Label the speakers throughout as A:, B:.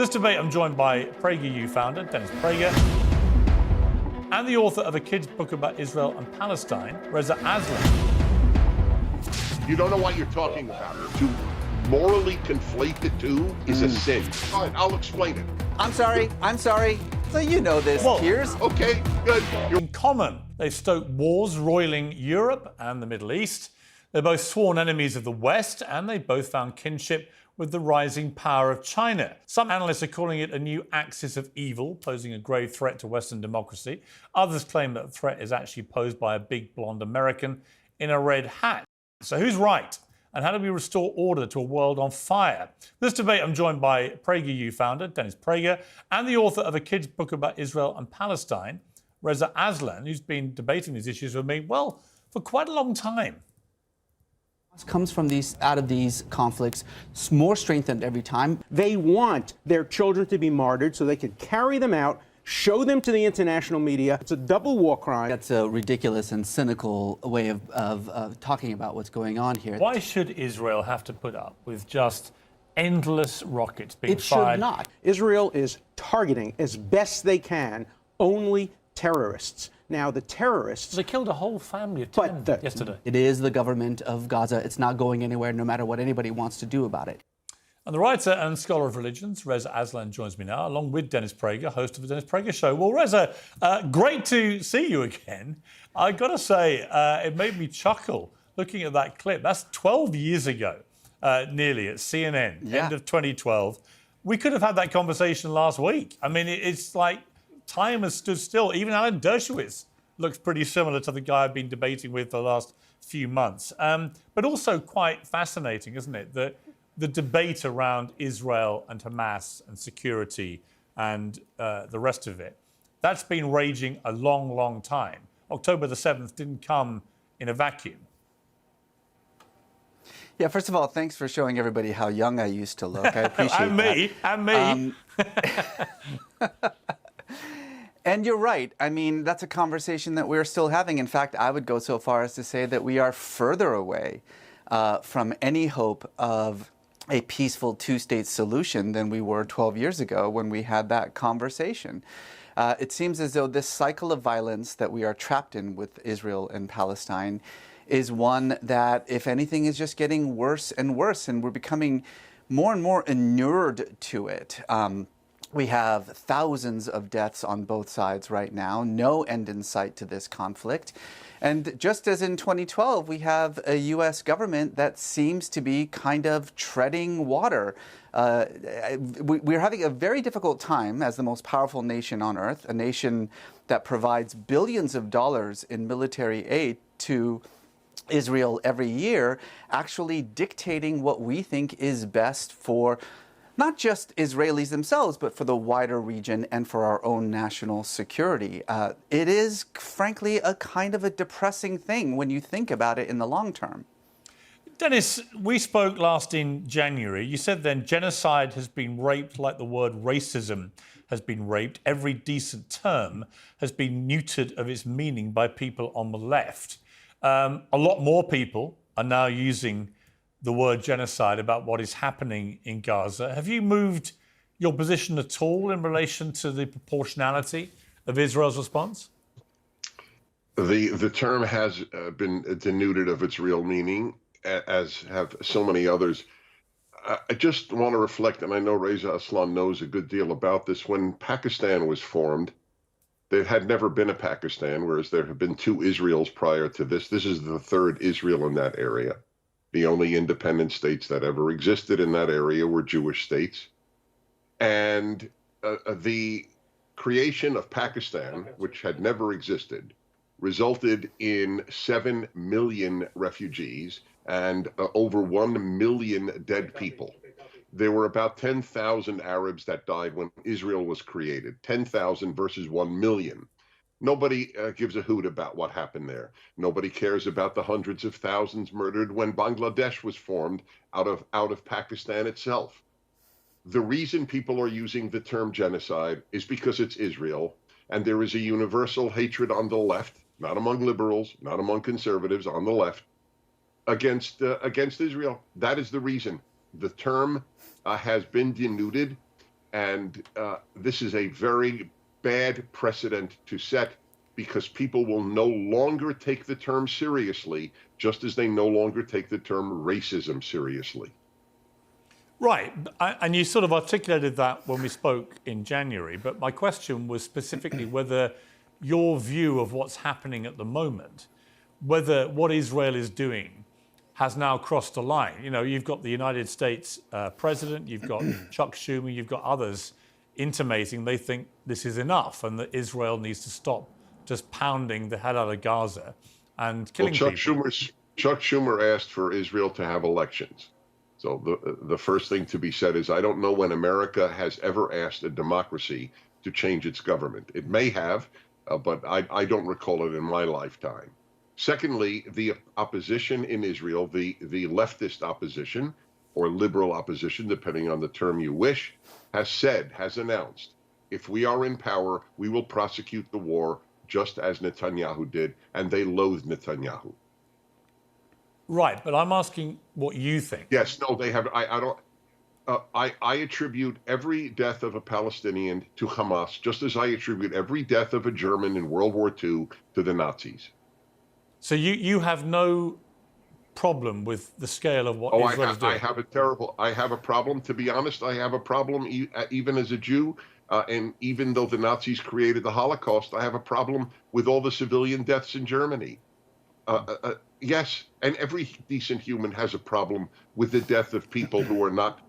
A: This debate, I'm joined by PragerU founder Dennis Prager and the author of a kid's book about Israel and Palestine, Reza Aslan.
B: You don't know what you're talking about. To morally conflate the two is a sin. All right, I'll explain it.
C: I'm sorry. So you know this, Piers.
B: Okay, good.
A: In common, they've stoked wars roiling Europe and the Middle East. They're both sworn enemies of the West, and they both found kinship with the rising power of China. Some analysts are calling it a new axis of evil, posing a grave threat to Western democracy. Others claim that the threat is actually posed by a big blonde American in a red hat. So who's right? And how do we restore order to a world on fire? This debate, I'm joined by PragerU founder Dennis Prager and the author of a kid's book about Israel and Palestine, Reza Aslan, who's been debating these issues with me, well, for quite a long time.
C: Comes from out of these conflicts, more strengthened every time.
D: They want their children to be martyred so they can carry them out, show them to the international media. It's a double war crime.
C: That's a ridiculous and cynical way of talking about what's going on here.
A: Why should Israel have to put up with just endless rockets being
C: fired? It should not.
D: Israel is targeting, as best they can, only terrorists. Now, the terrorists...
A: They killed a whole family of 10 yesterday.
C: It is the government of Gaza. It's not going anywhere, no matter what anybody wants to do about it.
A: And the writer and scholar of religions, Reza Aslan, joins me now, along with Dennis Prager, host of the Dennis Prager Show. Well, Reza, great to see you again. I've got to say, it made me chuckle looking at that clip. That's 12 years ago, nearly, at CNN, end of 2012. We could have had that conversation last week. I mean, it's like time has stood still. Even Alan Dershowitz looks pretty similar to the guy I've been debating with for the last few months. But also quite fascinating, isn't it, that the debate around Israel and Hamas and security and the rest of it, that's been raging a long, long time. October the 7th didn't come in a vacuum.
C: Yeah, first of all, thanks for showing everybody how young I used to look. I appreciate that.
A: And me.
C: And you're right. I mean, that's a conversation that we're still having. In fact, I would go so far as to say that we are further away from any hope of a peaceful two-state solution than we were 12 years ago when we had that conversation. It seems as though this cycle of violence that we are trapped in with Israel and Palestine is one that, if anything, is just getting worse and worse, and we're becoming more and more inured to it. We have thousands of deaths on both sides right now, no end in sight to this conflict. And just as in 2012, we have a U.S. government that seems to be kind of treading water. We're having a very difficult time as the most powerful nation on earth, a nation that provides billions of dollars in military aid to Israel every year, actually dictating what we think is best for not just Israelis themselves, but for the wider region and for our own national security. It is, frankly, a kind of a depressing thing when you think about it in the long term.
A: Dennis, we spoke last in January. You said then genocide has been raped like the word racism has been raped. Every decent term has been neutered of its meaning by people on the left. A lot more people are now using the word genocide about what is happening in Gaza. Have you moved your position at all in relation to the proportionality of Israel's response?
B: The term has been denuded of its real meaning, as have so many others. I just want to reflect, and I know Reza Aslan knows a good deal about this. When Pakistan was formed, there had never been a Pakistan, whereas there have been two Israels prior to this. This is the third Israel in that area. The only independent states that ever existed in that area were Jewish states. And the creation of Pakistan, which had never existed, resulted in 7 million refugees and over 1 million dead people. There were about 10,000 Arabs that died when Israel was created, 10,000 versus 1 million. Nobody gives a hoot about what happened there. Nobody cares about the hundreds of thousands murdered when Bangladesh was formed out of Pakistan itself. The reason people are using the term genocide is because it's Israel, and there is a universal hatred on the left, not among liberals, not among conservatives, on the left, against Israel. That is the reason. The term has been denuded. And this is a very bad precedent to set, because people will no longer take the term seriously, just as they no longer take the term racism seriously.
A: Right, and you sort of articulated that when we spoke in January, but my question was specifically whether your view of what's happening at the moment, whether what Israel is doing has now crossed a line. You know, you've got the United States president, you've got Chuck Schumer, you've got others intimating they think this is enough and that Israel needs to stop just pounding the hell out of Gaza and killing people.
B: Chuck Schumer asked for Israel to have elections. So the first thing to be said is, I don't know when America has ever asked a democracy to change its government. It may have, but I don't recall it in my lifetime. Secondly, the opposition in Israel, the leftist opposition or liberal opposition, depending on the term you wish, has announced, if we are in power, we will prosecute the war just as Netanyahu did, and they loathe Netanyahu.
A: Right, but I'm asking what you think.
B: Yes, no, they have. I don't. I attribute every death of a Palestinian to Hamas, just as I attribute every death of a German in World War II to the Nazis.
A: So you have no problem with the scale of what Israel is doing?
B: I have a problem, to be honest. I have a problem even as a Jew. And even though the Nazis created the Holocaust, I have a problem with all the civilian deaths in Germany. Yes, and every decent human has a problem with the death of people who are not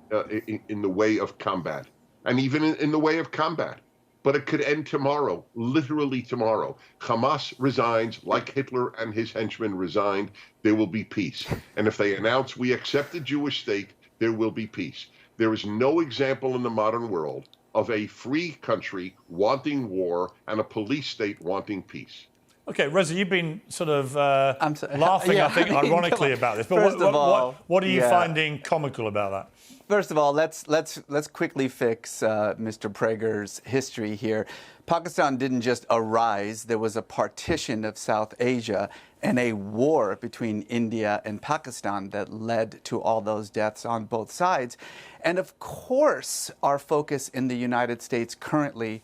B: in the way of combat, and even in the way of combat. But it could end tomorrow, literally tomorrow. Hamas resigns, like Hitler and his henchmen resigned, there will be peace. And if they announce we accept the Jewish state, there will be peace. There is no example in the modern world of a free country wanting war and a police state wanting peace.
A: Okay, Reza, you've been sort of laughing, I think, ironically about this. But what are you finding comical about that?
C: First of all, let's quickly fix Mr. Prager's history here. Pakistan didn't just arise. There was a partition of South Asia and a war between India and Pakistan that led to all those deaths on both sides. And of course, our focus in the United States currently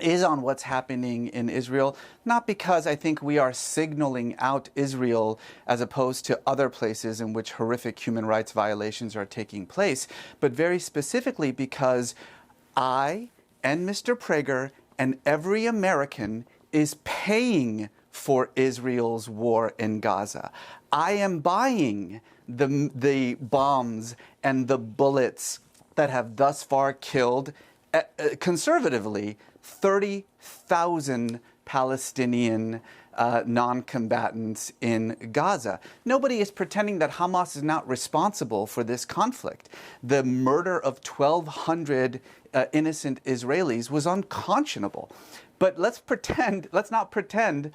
C: is on what's happening in Israel, not because I think we are signaling out Israel as opposed to other places in which horrific human rights violations are taking place, but very specifically because I and Mr. Prager and every American is paying for Israel's war in Gaza. I am buying the bombs and the bullets that have thus far killed, conservatively, 30,000 Palestinian non-combatants in Gaza. Nobody is pretending that Hamas is not responsible for this conflict. The murder of 1,200 innocent Israelis was unconscionable. But let's not pretend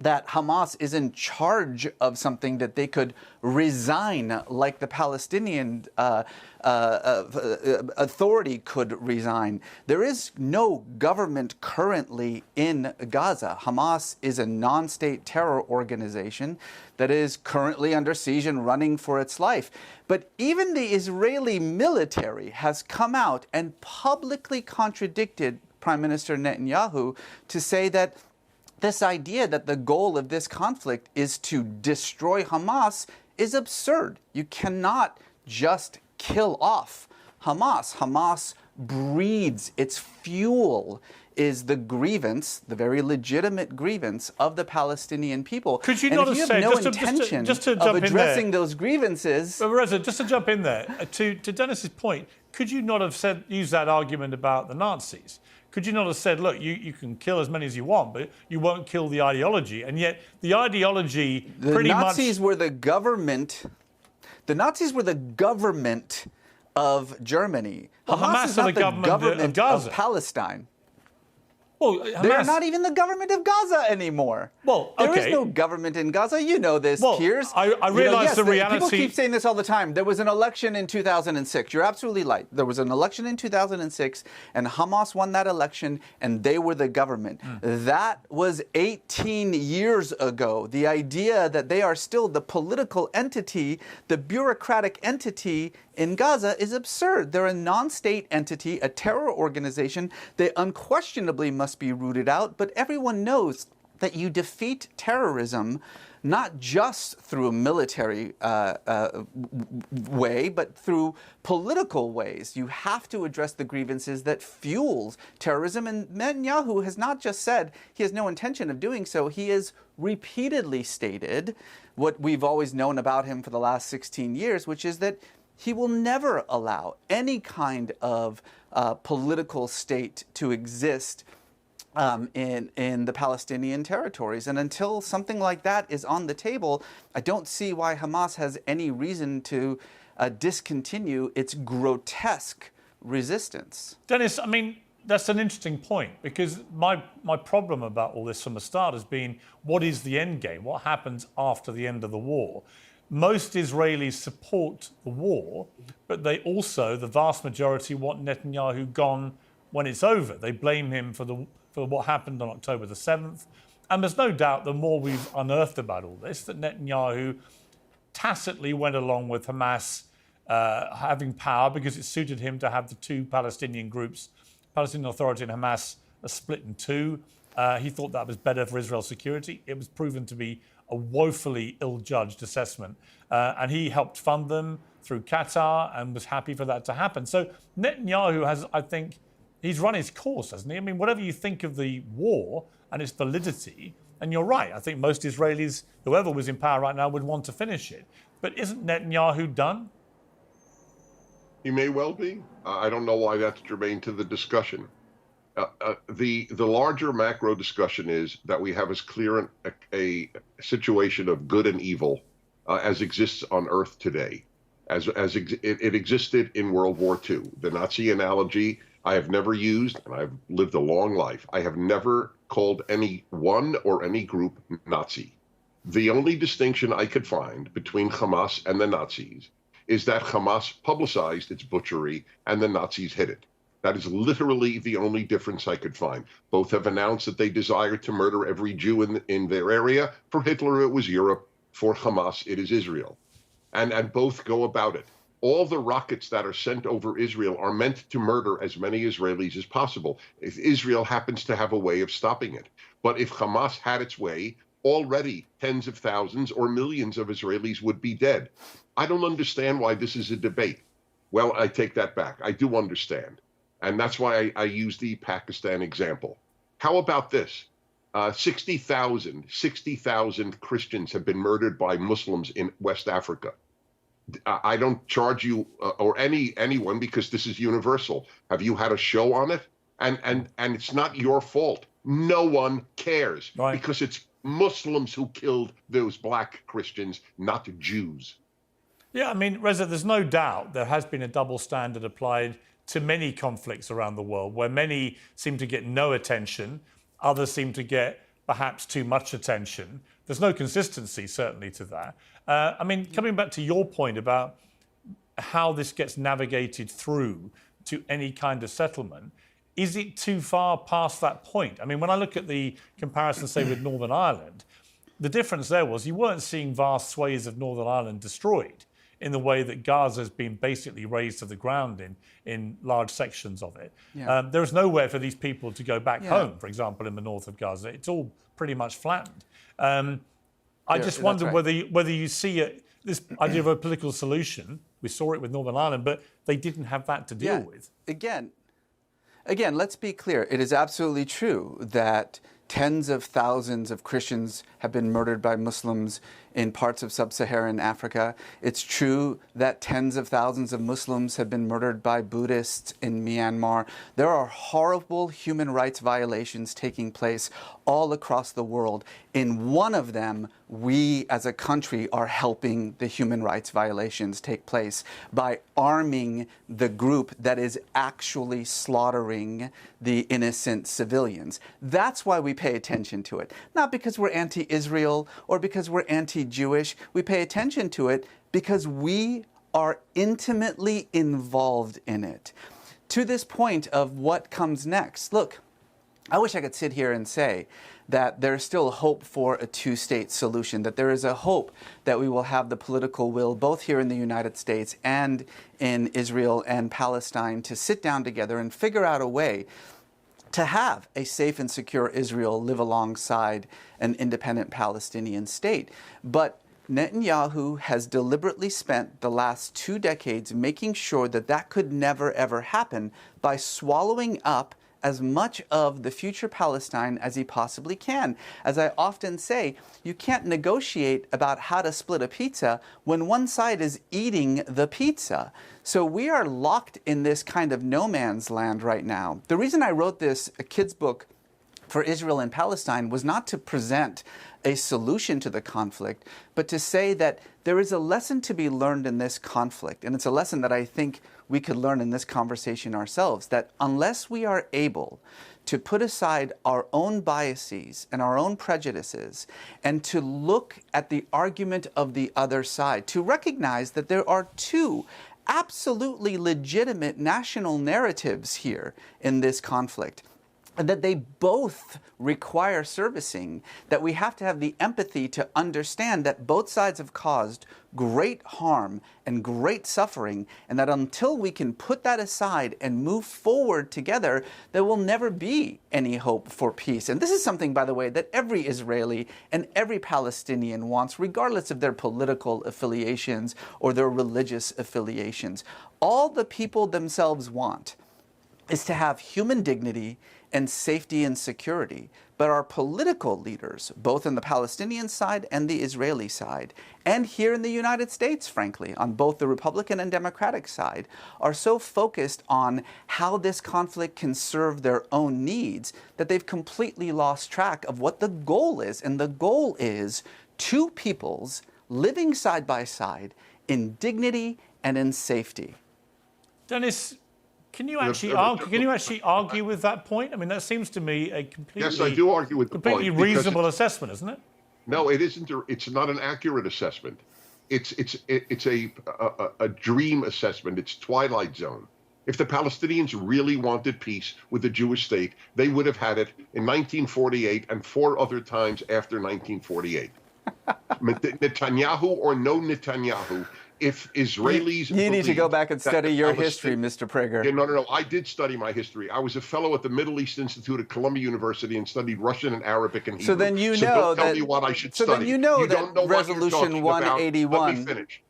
C: that Hamas is in charge of something that they could resign, like the Palestinian Authority could resign. There is no government currently in Gaza. Hamas is a non-state terror organization that is currently under siege and running for its life. But even the Israeli military has come out and publicly contradicted Prime Minister Netanyahu to say that this idea that the goal of this conflict is to destroy Hamas is absurd. You cannot just kill off Hamas. Hamas breeds, its fuel is the grievance, the very legitimate grievance of the Palestinian people.
A: Could you
C: and
A: not
C: if
A: have
C: you have
A: said,
C: no intention of addressing those grievances...
A: Reza, just to jump in there, to Dennis's point, could you not have used that argument about the Nazis? Could you not have said, look, you can kill as many as you want, but you won't kill the ideology? And yet the ideology
C: The Nazis were the government of Germany.
A: Well, Hamas
C: is not
A: are the government of Gaza.
C: Of Palestine.
A: Well,
C: They're not even the government of Gaza anymore.
A: Well, okay.
C: There is no government in Gaza. You know this, Piers.
A: I realize the reality...
C: People keep saying this all the time. There was an election in 2006. You're absolutely right. There was an election in 2006, and Hamas won that election, and they were the government. That was 18 years ago. The idea that they are still the political entity, the bureaucratic entity in Gaza is absurd. They're a non-state entity, a terror organization. They unquestionably must be rooted out, but everyone knows that you defeat terrorism not just through a military way, but through political ways. You have to address the grievances that fuels terrorism. And Netanyahu has not just said he has no intention of doing so, he has repeatedly stated what we've always known about him for the last 16 years, which is that he will never allow any kind of political state to exist in the Palestinian territories. And until something like that is on the table, I don't see why Hamas has any reason to discontinue its grotesque resistance.
A: Dennis, I mean, that's an interesting point, because my problem about all this from the start has been, what is the end game? What happens after the end of the war? Most Israelis support the war, but they also, the vast majority, want Netanyahu gone when it's over. They blame him for what happened on October the 7th. And there's no doubt, the more we've unearthed about all this, that Netanyahu tacitly went along with Hamas having power because it suited him to have the two Palestinian groups, Palestinian Authority and Hamas, split in two. He thought that was better for Israel's security. It was proven to be a woefully ill-judged assessment. And he helped fund them through Qatar and was happy for that to happen. So Netanyahu has, I think, he's run his course, hasn't he? I mean, whatever you think of the war and its validity, and you're right, I think most Israelis, whoever was in power right now, would want to finish it. But isn't Netanyahu done?
B: He may well be. I don't know why that's germane to the discussion. The larger macro discussion is that we have as clear a situation of good and evil as exists on Earth today, as it existed in World War II. The Nazi analogy I have never used, and I've lived a long life. I have never called any one or any group Nazi. The only distinction I could find between Hamas and the Nazis is that Hamas publicized its butchery and the Nazis hid it. That is literally the only difference I could find. Both have announced that they desire to murder every Jew in their area. For Hitler, it was Europe. For Hamas, it is Israel. And both go about it. All the rockets that are sent over Israel are meant to murder as many Israelis as possible. If Israel happens to have a way of stopping it. But if Hamas had its way, already tens of thousands or millions of Israelis would be dead. I don't understand why this is a debate. Well, I take that back. I do understand. And that's why I use the Pakistan example. How about this? 60,000 Christians have been murdered by Muslims in West Africa. I don't charge you or anyone because this is universal. Have you had a show on it? And it's not your fault. No one cares, right? Because it's Muslims who killed those black Christians, not Jews.
A: Yeah, I mean, Reza, there's no doubt there has been a double standard applied to many conflicts around the world, where many seem to get no attention, others seem to get perhaps too much attention. There's no consistency, certainly, to that. I mean, coming back to your point about how this gets navigated through to any kind of settlement, is it too far past that point? I mean, when I look at the comparison, say, with Northern Ireland, the difference there was you weren't seeing vast swathes of Northern Ireland destroyed in the way that Gaza has been basically razed to the ground in large sections of it. Yeah. There is nowhere for these people to go back home, for example, in the north of Gaza. It's all pretty much flattened. I just wonder whether you see this idea of a political solution. We saw it with Northern Ireland, but they didn't have that to deal with.
C: Again, let's be clear. It is absolutely true that tens of thousands of Christians have been murdered by Muslims in parts of sub-Saharan Africa. It's true that tens of thousands of Muslims have been murdered by Buddhists in Myanmar. There are horrible human rights violations taking place all across the world. In one of them, we as a country are helping the human rights violations take place by arming the group that is actually slaughtering the innocent civilians. That's why we pay attention to it. Not because we're anti-Israel or because we're anti-Jewish. We pay attention to it because we are intimately involved in it. To this point of what comes next, look, I wish I could sit here and say that there's still hope for a two-state solution, that there is a hope that we will have the political will, both here in the United States and in Israel and Palestine, to sit down together and figure out a way to have a safe and secure Israel live alongside an independent Palestinian state. But Netanyahu has deliberately spent the last 2 decades making sure that that could never, ever happen by swallowing up as much of the future Palestine as he possibly can. As I often say, you can't negotiate about how to split a pizza when one side is eating the pizza. So we are locked in this kind of no man's land right now. The reason I wrote this kid's book for Israel and Palestine was not to present a solution to the conflict, but to say that there is a lesson to be learned in this conflict. And it's a lesson that I think we could learn in this conversation ourselves, that unless we are able to put aside our own biases and our own prejudices and to look at the argument of the other side, to recognize that there are two absolutely legitimate national narratives here in this conflict, and that they both require servicing, that we have to have the empathy to understand that both sides have caused great harm and great suffering, and that until we can put that aside and move forward together, there will never be any hope for peace. And this is something, by the way, that every Israeli and every Palestinian wants, regardless of their political affiliations or their religious affiliations. All the people themselves want is to have human dignity and safety and security. But our political leaders, both on the Palestinian side and the Israeli side, and here in the United States, frankly, on both the Republican and Democratic side, are so focused on how this conflict can serve their own needs that they've completely lost track of what the goal is. And the goal is two peoples living side by side in dignity and in safety.
A: Dennis, can you actually argue with that point? I mean, that seems to me a completely
B: Yes, I do argue with the point.
A: Completely reasonable assessment, isn't it?
B: No, it isn't. It's not an accurate assessment. It's a dream assessment. It's Twilight Zone. If the Palestinians really wanted peace with the Jewish state, they would have had it in 1948 and 4 other times after 1948. Netanyahu or no Netanyahu, if Israelis...
C: You need to go back and study your history, Mr. Prager.
B: Yeah, no. I did study my history. I was a fellow at the Middle East Institute at Columbia University and studied Russian and Arabic and Hebrew.
C: So then you know
B: don't tell
C: that...
B: me what I should
C: so
B: study.
C: then you know that
B: don't know
C: Resolution 181...
B: Let me finish.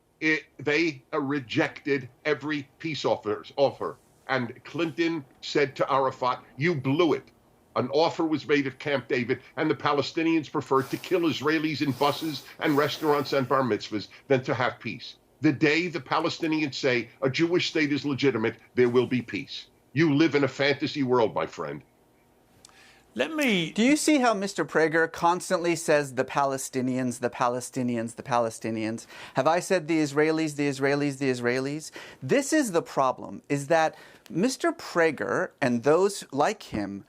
B: They rejected every peace offer. And Clinton said to Arafat, you blew it. An offer was made at Camp David, and the Palestinians preferred to kill Israelis in buses and restaurants and bar mitzvahs than to have peace. The day the Palestinians say a Jewish state is legitimate, there will be peace. You live in a fantasy world, my friend.
C: Do you see how Mr. Prager constantly says the Palestinians, the Palestinians, the Palestinians? Have I said the Israelis, the Israelis, the Israelis? This is the problem, is that Mr. Prager and those like him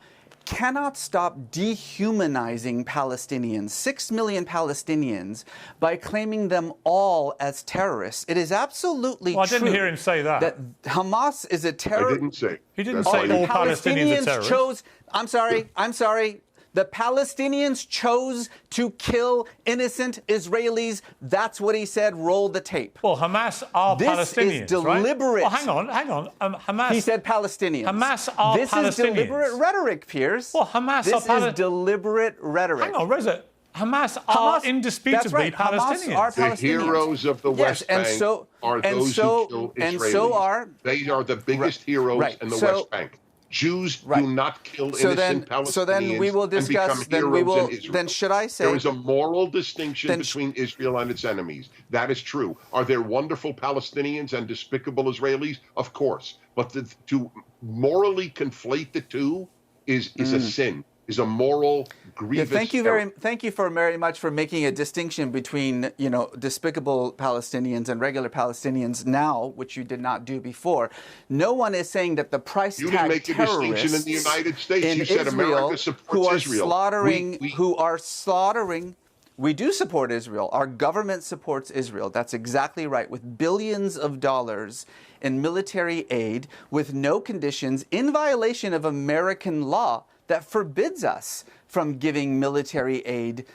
C: cannot stop dehumanizing Palestinians, 6 million Palestinians, by claiming them all as terrorists. It is absolutely true.
A: I didn't hear him say that.
C: That Hamas is a terrorist.
B: I didn't say.
A: He didn't say all Palestinians are terrorists.
C: I'm sorry. The Palestinians chose to kill innocent Israelis. That's what he said. Roll the tape.
A: Well, Hamas are Palestinians,
C: This is deliberate.
A: Right? Well, hang on. Hamas.
C: He said Palestinians.
A: Hamas are
C: Palestinians.
A: Palestinians.
C: This is deliberate rhetoric, Piers.
A: Well, Hamas
C: this
A: are
C: is deliberate rhetoric.
A: Hang on, Reza. Hamas are indisputably Palestinians.
C: Hamas are Palestinians.
B: The heroes of the West Bank are those who kill Israelis.
C: And so are...
B: They are the biggest heroes in the West Bank. Jews do not kill innocent Palestinians.
C: So then we will discuss. Then should I say
B: there is a moral distinction between Israel and its enemies? That is true. Are there wonderful Palestinians and despicable Israelis? Of course, but to morally conflate the two is a sin. Is a moral grievous.
C: Yeah, thank you very much for making a distinction between despicable Palestinians and regular Palestinians now, which you did not do before. No one is saying that the price
B: you
C: tag
B: didn't make a distinction in the United States.
C: In
B: you said
C: Israel,
B: America supports Israel.
C: Who are slaughtering. We do support Israel. Our government supports Israel. That's exactly right. With billions of dollars in military aid, with no conditions, in violation of American law. that forbids us from giving military aid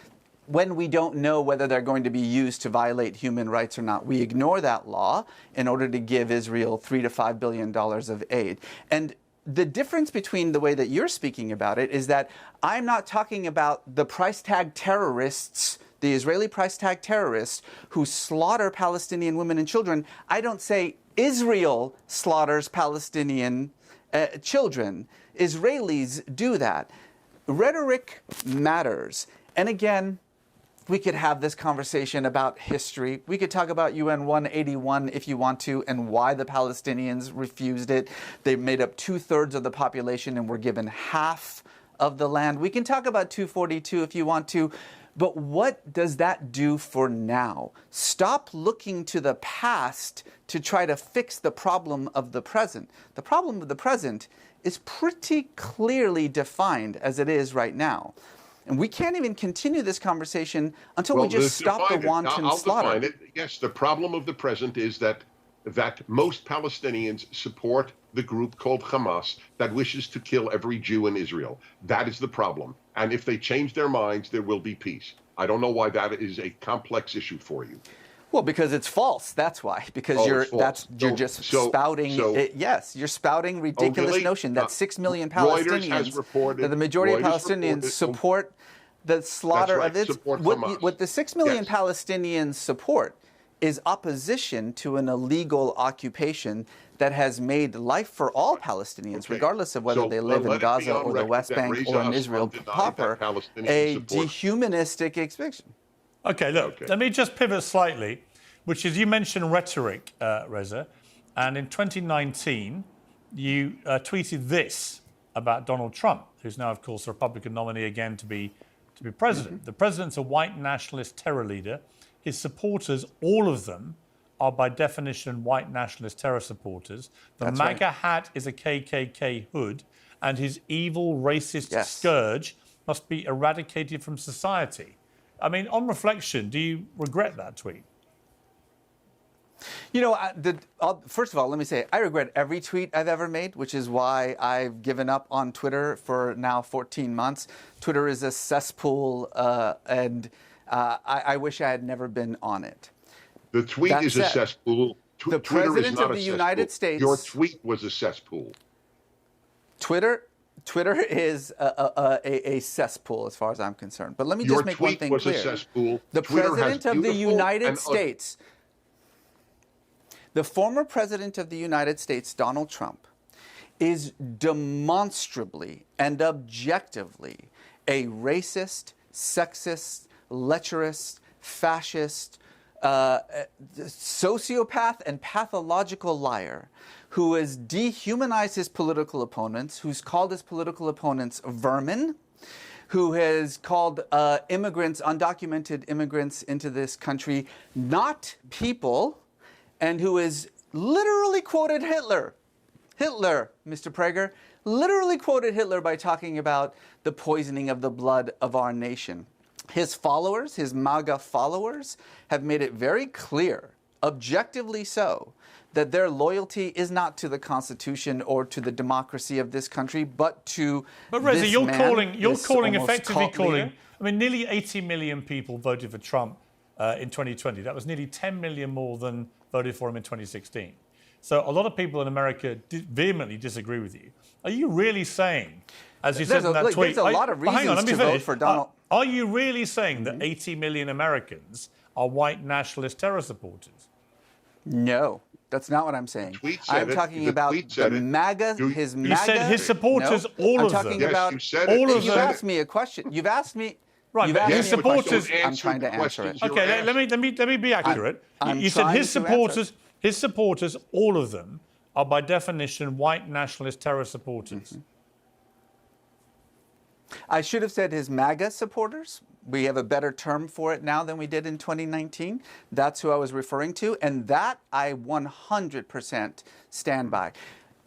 C: when we don't know whether they're going to be used to violate human rights or not. We ignore that law in order to give Israel $3 to $5 billion of aid. And the difference between the way that you're speaking about it is that I'm not talking about the price tag terrorists, the Israeli price tag terrorists who slaughter Palestinian women and children. I don't say Israel slaughters Palestinian children. Israelis do that. Rhetoric matters. And again, we could have this conversation about history. We could talk about UN 181 if you want to, and why the Palestinians refused it. They made up 2/3 of the population and were given half of the land. We can talk about 242 if you want to. But what does that do for now? Stop looking to the past to try to fix the problem of the present. The problem of the present is pretty clearly defined as it is right now. And we can't even continue this conversation until we just stop the wanton slaughter.
B: I'll define it. Yes, the problem of the present is that most Palestinians support the group called Hamas that wishes to kill every Jew in Israel. That is the problem. And if they change their minds, there will be peace. I don't know why that is a complex issue for you.
C: Well, because it's false. That's why. Because you're spouting. Yes, you're spouting ridiculous notion that 6 million Palestinians, that the majority of Palestinians support the slaughter of Israel. What the 6 million Palestinians support is opposition to an illegal occupation that has made life for all Palestinians, regardless of whether they live in Gaza or the West Bank or in Israel proper, a dehumanistic expansion.
A: Okay, look, let me just pivot slightly, which is you mentioned rhetoric, Reza, and in 2019, you tweeted this about Donald Trump, who's now, of course, a Republican nominee again to be president. Mm-hmm. The president's a white nationalist terror leader. His supporters, all of them, are by definition white nationalist terror supporters. The MAGA hat is a KKK hood, and his evil racist scourge must be eradicated from society. I mean, on reflection, do you regret that tweet?
C: You know, first of all, let me say, I regret every tweet I've ever made, which is why I've given up on Twitter for now 14 months. Twitter is a cesspool, and I wish I had never been on it.
B: The tweet is a cesspool.
C: The President of the United States...
B: Your tweet was a cesspool.
C: Twitter is a cesspool as far as I'm concerned. But let me just make one thing clear.
B: Your tweet was a cesspool.
C: The President of the United States, the former President of the United States, Donald Trump, is demonstrably and objectively a racist, sexist, lecherous, fascist, sociopath and pathological liar who has dehumanized his political opponents, who's called his political opponents vermin, who has called immigrants, undocumented immigrants into this country, not people, and who has literally quoted Hitler. Hitler, Mr. Prager, literally quoted Hitler by talking about the poisoning of the blood of our nation. His followers, his MAGA followers, have made it very clear, objectively so, that their loyalty is not to the Constitution or to the democracy of this country, but to
A: Reza,
C: this
A: you're
C: man,
A: effectively calling. I mean, nearly 80 million people voted for Trump in 2020. That was nearly 10 million more than voted for him in 2016. So a lot of people in America vehemently disagree with you. Are you really saying, as you said in that tweet...
C: There's a lot of reasons to vote for Donald...
A: Are you really saying that 80 million Americans are white nationalist terror supporters?
C: No, that's not what I'm saying. I'm talking about the MAGA, his MAGA...
A: You said his supporters, all of them.
C: I'm talking about all of them. You've asked me a question. You've asked me...
A: Right, but his supporters...
C: I'm trying to answer it.
A: Okay, let me be accurate. You said his supporters, all of them, are by definition white nationalist terror supporters.
C: Mm-hmm. I should have said his MAGA supporters. We have a better term for it now than we did in 2019. That's who I was referring to, and that I 100% stand by.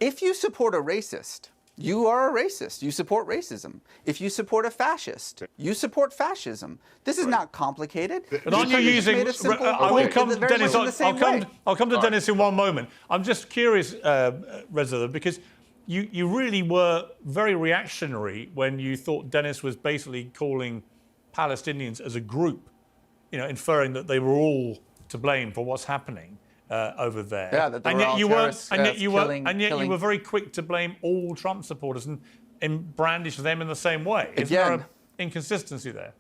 C: If you support a racist, you are a racist. You support racism. If you support a fascist, you support fascism. This is not complicated.
A: But aren't you using... I will come to Dennis. I'll come to Dennis in one moment. I'm just curious, Reza, because you really were very reactionary when you thought Dennis was basically calling Palestinians as a group, inferring that they were all to blame for what's happening over there.
C: Yeah, that they
A: and
C: were
A: yet
C: all
A: you weren't, and yet you
C: killing,
A: were, and yet
C: killing.
A: you were very quick to blame all Trump supporters and brandish them in the same way. Isn't there an inconsistency there?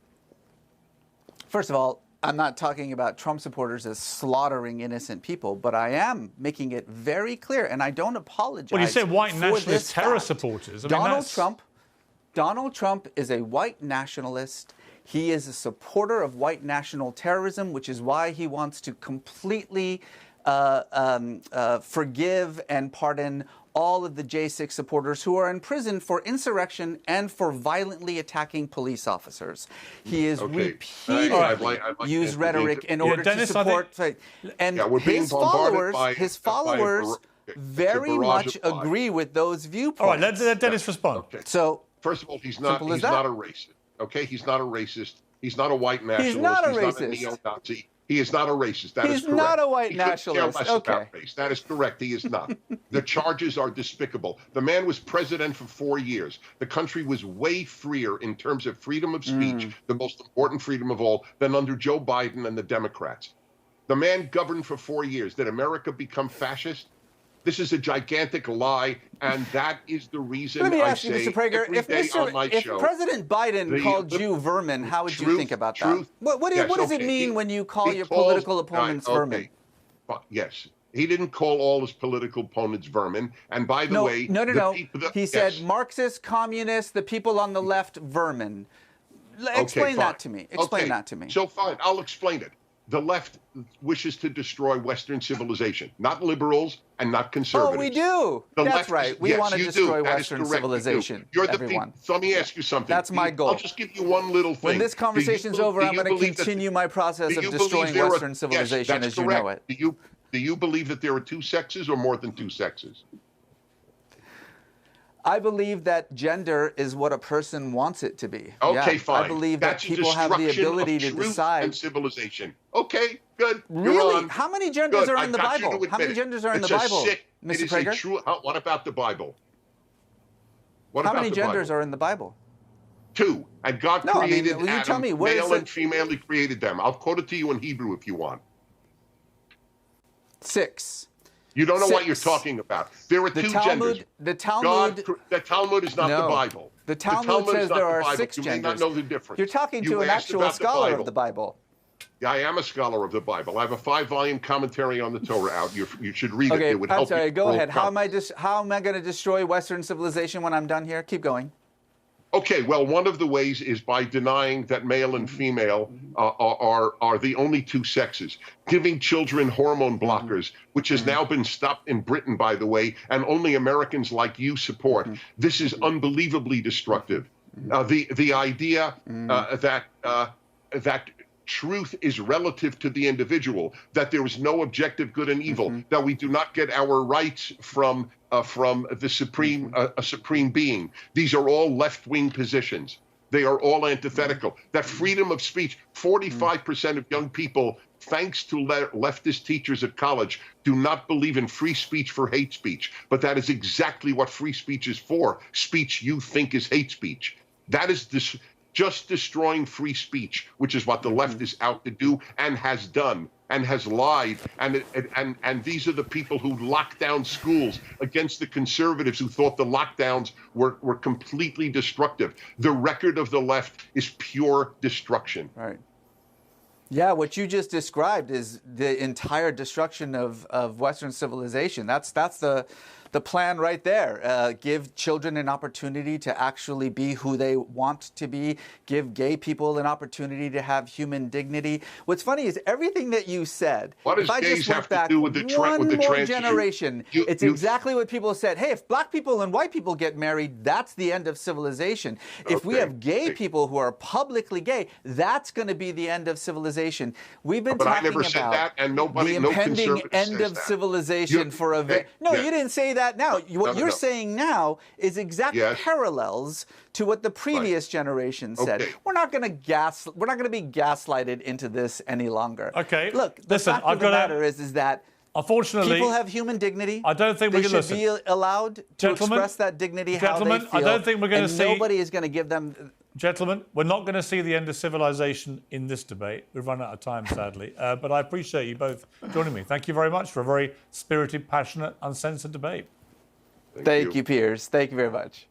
C: First of all, I'm not talking about Trump supporters as slaughtering innocent people, but I am making it very clear, and I don't apologize.
A: Well, you said white
C: for
A: nationalist
C: this
A: terror
C: fact.
A: supporters.
C: Donald Trump is a white nationalist. He is a supporter of white national terrorism, which is why he wants to completely forgive and pardon all of the J6 supporters who are in prison for insurrection and for violently attacking police officers. He is repeatedly used rhetoric in order to support, and his followers very much agree with those viewpoints.
A: All right, let Dennis respond.
B: Okay.
C: So,
B: first of all, he's not a racist. Okay, he's not a racist. He's not a white nationalist.
C: He's not a
B: Not
C: racist.
B: a neo-Nazi. He is not a racist. That is correct.
C: He's not a white
B: He couldn't
C: nationalist.
B: care less
C: Okay.
B: about race. That is correct. He is not. The charges are despicable. The man was president for 4 years. The country was way freer in terms of freedom of speech, the most important freedom of all, than under Joe Biden and the Democrats. The man governed for 4 years. Did America become fascist? This is a gigantic lie, and that is the reason
C: let me
B: I
C: ask you,
B: say
C: Mr. Prager,
B: every day on my
C: if
B: show,
C: President Biden called you vermin, how would you think about that? What does it mean when you call your political opponents vermin?
B: Yes. He didn't call all his political opponents vermin. And by the way...
C: No. He said Marxist, communists, the people on the left, vermin. Explain that to me. Explain that to me.
B: So fine, I'll explain it. The left wishes to destroy Western civilization, not liberals and not conservatives.
C: Oh, we do. That's right. We want to destroy Western civilization.
B: You're the
C: everyone.
B: So let me ask you something.
C: That's my goal.
B: I'll just give you one little thing.
C: When this conversation's over, I'm going to continue my process of destroying Western civilization as you know it.
B: Do you believe that there are two sexes or more than two sexes?
C: I believe that gender is what a person wants it to be.
B: Okay, fine.
C: I believe that
B: That's
C: people have the ability to
B: truth
C: decide.
B: And civilization. Okay, good.
C: Really? How many genders are in the Bible? How many genders are in the Bible, Mr. Prager?
B: What about the Bible?
C: How many genders are in the Bible?
B: 2. And God created
C: you
B: Adam,
C: tell me,
B: male and female. He created them. I'll quote it to you in Hebrew if you want.
C: 6.
B: You don't know what you're talking about. There are two genders.
C: The Talmud
B: is not the Bible.
C: The Talmud says there are 6
B: genders.
C: genders.
B: You may not know the difference.
C: You're talking to an actual scholar of the Bible.
B: Yeah, I am a scholar of the Bible. I have a 5-volume commentary on the Torah out. You should read it. It would help.
C: I'm sorry. Go ahead. How am I going to destroy Western civilization when I'm done here? Keep going.
B: Okay, well, one of the ways is by denying that male and female are the only two sexes, giving children hormone blockers, which has now been stopped in Britain, by the way, and only Americans like you support. This is unbelievably destructive. The idea that truth is relative to the individual, that there is no objective good and evil, that we do not get our rights from the supreme supreme being. These are all left-wing positions. They are all antithetical. That freedom of speech, 45% of young people, thanks to leftist teachers at college, do not believe in free speech for hate speech. But that is exactly what free speech is for. Speech you think is hate speech. That is just destroying free speech, which is what the left is out to do and has done and has lied. And these are the people who locked down schools against the conservatives who thought the lockdowns were completely destructive. The record of the left is pure destruction.
C: Right. Yeah, what you just described is the entire destruction of Western civilization. That's the plan right there. Give children an opportunity to actually be who they want to be. Give gay people an opportunity to have human dignity. What's funny is everything that you said.
B: What does gays have to do with the
C: one generation? It's exactly what people said. Hey, if black people and white people get married, that's the end of civilization. If we have gay people who are publicly gay, that's going to be the end of civilization. We've been talking about
B: that, and
C: the impending end of civilization for a very... No, you didn't say that now. What you're saying now is exact parallels to what the previous generation said. We're not going to be gaslighted into this any longer.
A: Okay.
C: Look, the fact of the matter is that
A: Unfortunately,
C: people have human dignity.
A: I don't think
C: they
A: we're going
C: should
A: to
C: be allowed to
A: Gentlemen,
C: express that dignity
A: gentlemen,
C: how they feel.
A: I don't think we're going to see.
C: Nobody is going to give them.
A: Gentlemen, we're not going to see the end of civilization in this debate. We've run out of time, sadly. But I appreciate you both joining me. Thank you very much for a very spirited, passionate, uncensored debate.
C: Thank you, Piers. Thank you very much.